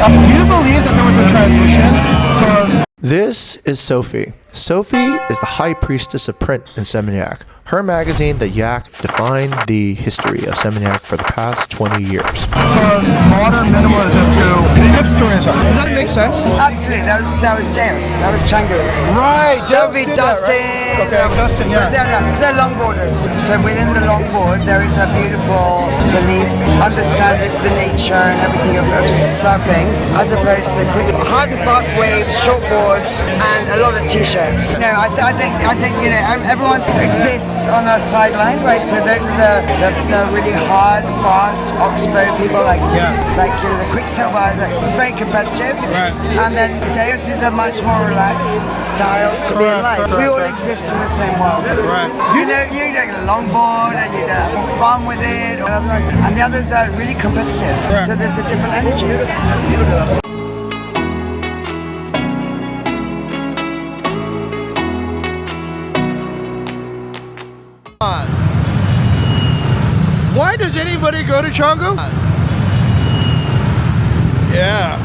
Do you believe that there was a transition from... This is Sophie. Sophie is the high priestess of print in Seminyak. Her magazine, The Yak, defined the history of Seminyak for the past 20 years. From modern minimalism to hipsterism. Does that make sense? Absolutely. That was Deus. That was Canggu. Right. That would be Dustin. Right? Okay, Dustin, yeah. No. They're longboarders. So within the longboard, there is a beautiful belief, understanding the nature and everything of surfing, as opposed to the quick, hard and fast waves, shortboards, and a lot of t-shirts. No, I think everyone exists on a sideline, right? So those are the really hard, fast Oxbow people, like the Quicksilver. It's very competitive, right. And then Deus is a much more relaxed style to be in life. We all exist in the same world, right? You get a longboard and you have fun with it, and the others are really competitive. Right. So there's a different energy. Why does anybody go to Canggu? Yeah.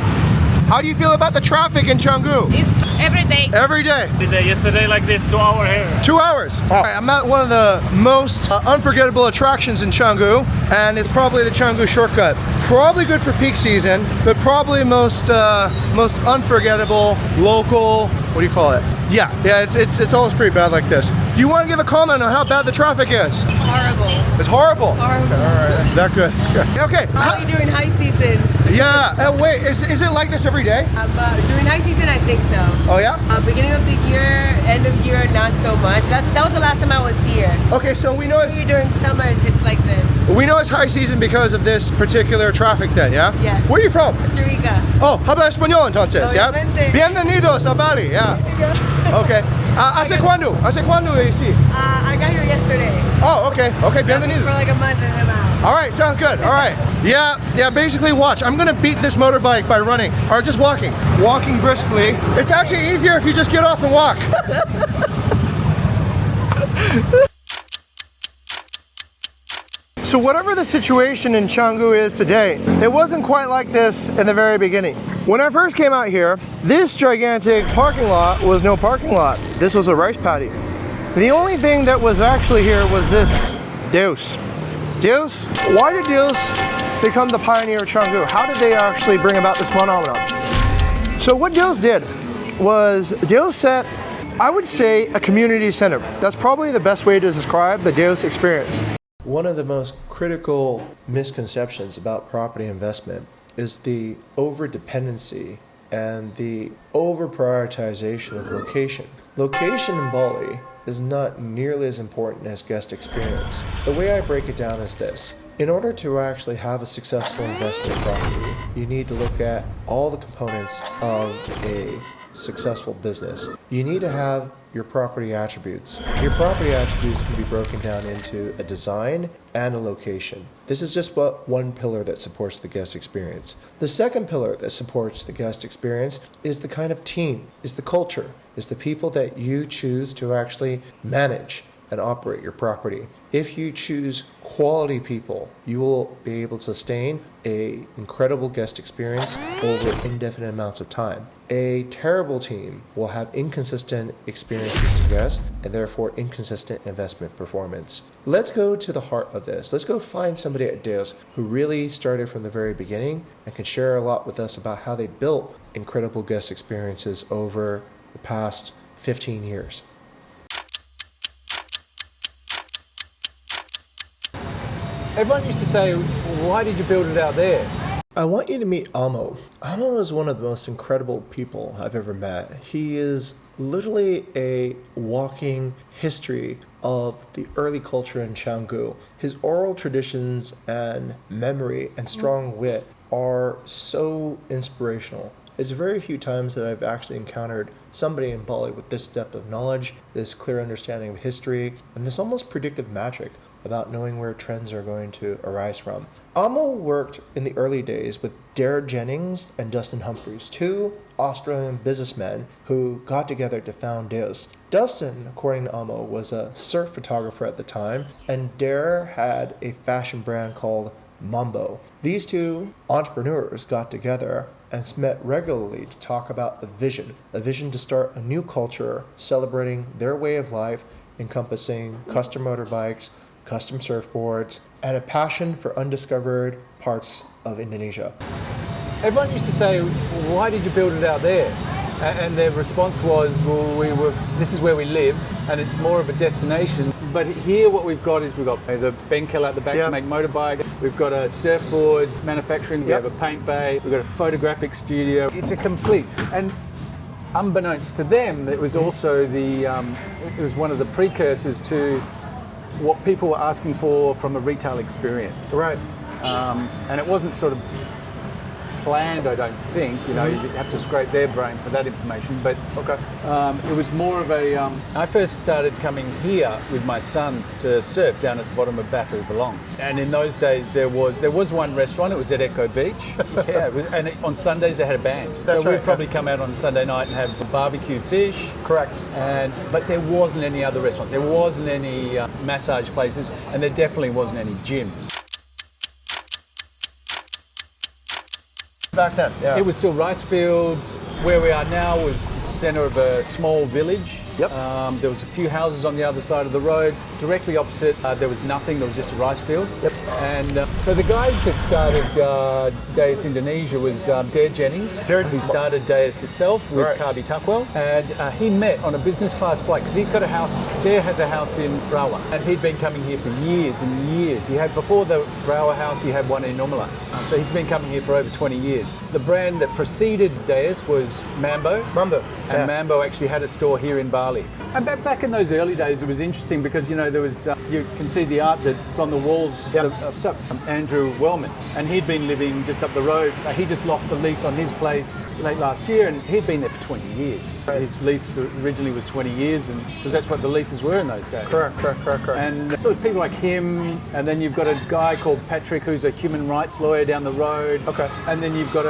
How do you feel about the traffic in Canggu? It's every day. Every day. Yesterday like this, 2 hour here. 2 hours. All right, I'm at one of the most unforgettable attractions in Canggu, and it's probably the Canggu shortcut. Probably good for peak season, but probably most unforgettable local. What do you call it? Yeah. It's always pretty bad like this. Do you want to give a comment on how bad the traffic is? Horrible. It's horrible. Horrible. All right, that good. Okay. How are you doing high season? Yeah. Wait, is it like this every day? During high season, I think so. Oh yeah. Beginning of the year, end of year, not so much. That was the last time I was here. Okay, so we know it's During summer, it's like this. we know it's high season because of this particular traffic then, yeah? Yes. Where are you from? Costa Rica. Oh, habla español entonces, yeah? Obviamente. Bienvenidos a Bali, yeah. Okay. ¿Hace cuándo? ¿Hace cuándo sí? I got here yesterday. Oh, okay. Okay, For bienvenidos. like a month and I'm out. All right, sounds good. All right. Yeah, basically watch. I'm gonna beat this motorbike by running or just walking. Walking briskly. It's actually easier if you just get off and walk. So whatever the situation in Canggu is today, it wasn't quite like this in the very beginning. When I first came out here, this gigantic parking lot was no parking lot. This was a rice paddy. The only thing that was actually here was this Deus. Deus? Why did Deus become the pioneer of Canggu? How did they actually bring about this phenomenon? So what Deus did was Deus set, I would say, a community center. That's probably the best way to describe the Deus experience. One of the most critical misconceptions about property investment is the over-dependency and the over-prioritization of location. Location in Bali is not nearly as important as guest experience. The way I break it down is this. In order to actually have a successful investment property, you need to look at all the components of a successful business. You need to have your property attributes. Your property attributes can be broken down into a design and a location. This is just one pillar that supports the guest experience. The second pillar that supports the guest experience is the kind of team, is the culture, is the people that you choose to actually manage and operate your property. If you choose quality people, you will be able to sustain an incredible guest experience over indefinite amounts of time. A terrible team will have inconsistent experiences to guests and therefore inconsistent investment performance. Let's go to the heart of this. Let's go find somebody at Deus who really started from the very beginning and can share a lot with us about how they built incredible guest experiences over the past 15 years. Everyone used to say, why did you build it out there? I want you to meet Amo. Amo is one of the most incredible people I've ever met. He is literally a walking history of the early culture in Canggu. His oral traditions and memory and strong wit are so inspirational. It's very few times that I've actually encountered somebody in Bali with this depth of knowledge, this clear understanding of history, and this almost predictive magic about knowing where trends are going to arise from. Amo worked in the early days with Dara, Jennings and Dustin Humphrey, two Australian businessmen who got together to found Deus. Dustin, according to Amo, was a surf photographer at the time, and Dara had a fashion brand called Mambo. These two entrepreneurs got together and met regularly to talk about a vision to start a new culture celebrating their way of life, encompassing custom motorbikes, custom surfboards, and a passion for undiscovered parts of Indonesia. Everyone used to say, why did you build it out there? And their response was, well, this is where we live, and it's more of a destination. But here what we've got is we've got the Benkel at the back to make motorbike. We've got a surfboard manufacturing. We have a paint bay. We've got a photographic studio. It's a complete. And unbeknownst to them, it was also it was one of the precursors to what people were asking for from a retail experience. Right. And it wasn't sort of planned, I don't think. You know, you have to scrape their brain for that information. But it was more of a. I first started coming here with my sons to surf down at the bottom of Batu Belong, and in those days there was one restaurant. It was at Echo Beach. And on Sundays they had a band. So we'd probably come out on a Sunday night and have barbecued fish. Correct. But there wasn't any other restaurant. There wasn't any massage places, and there definitely wasn't any gyms. Back then, It was still rice fields. Where we are now was the centre of a small village. Yep. There was a few houses on the other side of the road. Directly opposite, there was nothing. There was just a rice field. Yep. And so the guys that started Deus Indonesia was Jennings, who started Deus itself with Kabi Tuckwell. And he met on a business class flight because he's got a house. Dare has a house in Rawa, and he'd been coming here for years and years. He had, before the Rawa house, he had one in Umalas. So he's been coming here for over 20 years. The brand that preceded Deus was Mambo. And Mambo actually had a store here in Bali. And back in those early days, it was interesting because, you know, there was, you can see the art that's on the walls of stuff. Andrew Wellman, and he'd been living just up the road. He just lost the lease on his place late last year, and he'd been there for 20 years. His lease originally was 20 years, and because that's what the leases were in those days. Correct. And so it's people like him, and then you've got a guy called Patrick who's a human rights lawyer down the road. And then you've got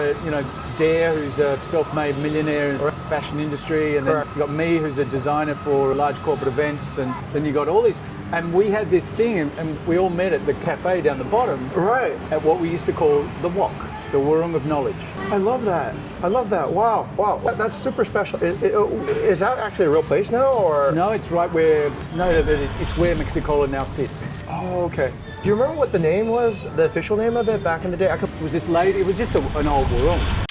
Dare, who's a self-made millionaire in the fashion industry, and then you've got me, who's a designer for large corporate events, and then you got all these. And we had this thing, and we all met at the cafe down the bottom. Right. At what we used to call the Wok, the Wurrung of Knowledge. I love that. Wow. That's super special. Is that actually a real place now, or? No, it's right where. No, it's where Mexicola now sits. Oh, okay. Do you remember what the name was, the official name of it back in the day? It was this lady. It was just an old Wurrung.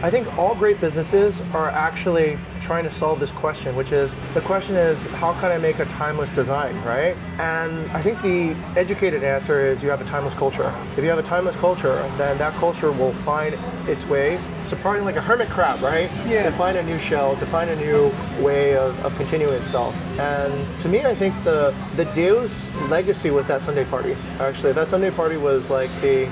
I think all great businesses are actually trying to solve this question, which is, the question is, how can I make a timeless design, right? And I think the educated answer is you have a timeless culture. If you have a timeless culture, then that culture will find its way, surprising like a hermit crab, right? Yeah. To find a new shell, to find a new way of continuing itself. And to me, I think the Deus legacy was that Sunday party. Actually, that Sunday party was like the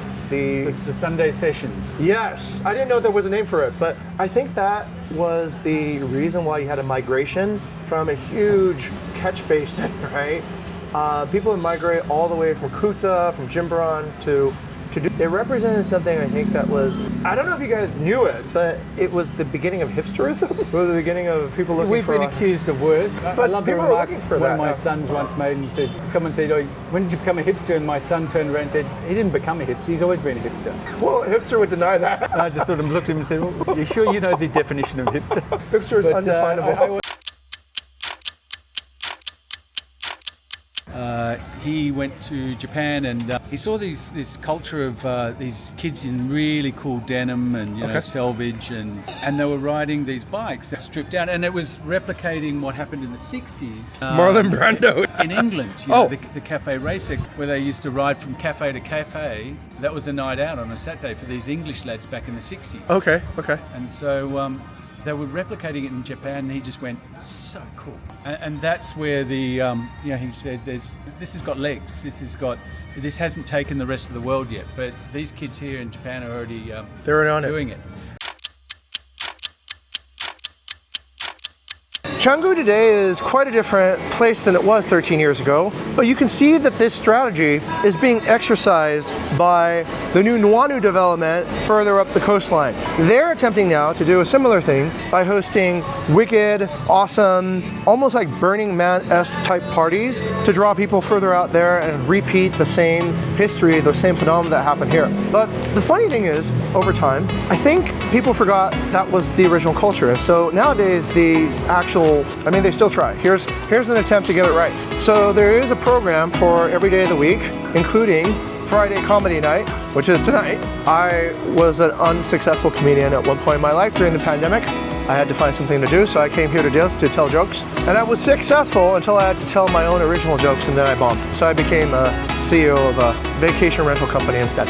Sunday sessions. Yes, I didn't know there was a name for it, but I think that was the reason why you had a migration from a huge catch basin, right? People would migrate all the way from Kuta, from Jimbaran to do. It represented something, I think, that was, I don't know if you guys knew it, but it was the beginning of hipsterism. It was the beginning of people looking We've for... been accused of worse. I love the remark one of my that. sons once made, and someone said, "Oh, when did you become a hipster?" And my son turned around and said, "He didn't become a hipster, he's always been a hipster." Well, a hipster would deny that. And I just sort of looked at him and said, "Well, you sure you know the definition of hipster?" Hipster is undefinable. He went to Japan and he saw this culture of these kids in really cool denim and selvage, and they were riding these bikes that stripped down, and it was replicating what happened in the 60s. Marlon Brando. In England, you know, the cafe racer, where they used to ride from cafe to cafe. That was a night out on a Saturday for these English lads back in the 60s. Okay. And so they were replicating it in Japan, and he just went, so cool. And that's where he said, this has got legs. This hasn't taken the rest of the world yet, but these kids here in Japan are already they're on doing it. Canggu today is quite a different place than it was 13 years ago, but you can see that this strategy is being exercised by the new Nuanu development further up the coastline. They're attempting now to do a similar thing by hosting wicked, awesome, almost like Burning Man-esque type parties to draw people further out there and repeat the same history, the same phenomenon that happened here. But the funny thing is, over time, I think people forgot that was the original culture. And so nowadays, the actual, I mean, they still try. Here's an attempt to get it right. So there is a program for every day of the week, including Friday comedy night, which is tonight. I was an unsuccessful comedian at one point in my life during the pandemic. I had to find something to do, so I came here to Deus to tell jokes. And I was successful until I had to tell my own original jokes, and then I bombed. So I became a CEO of a vacation rental company instead.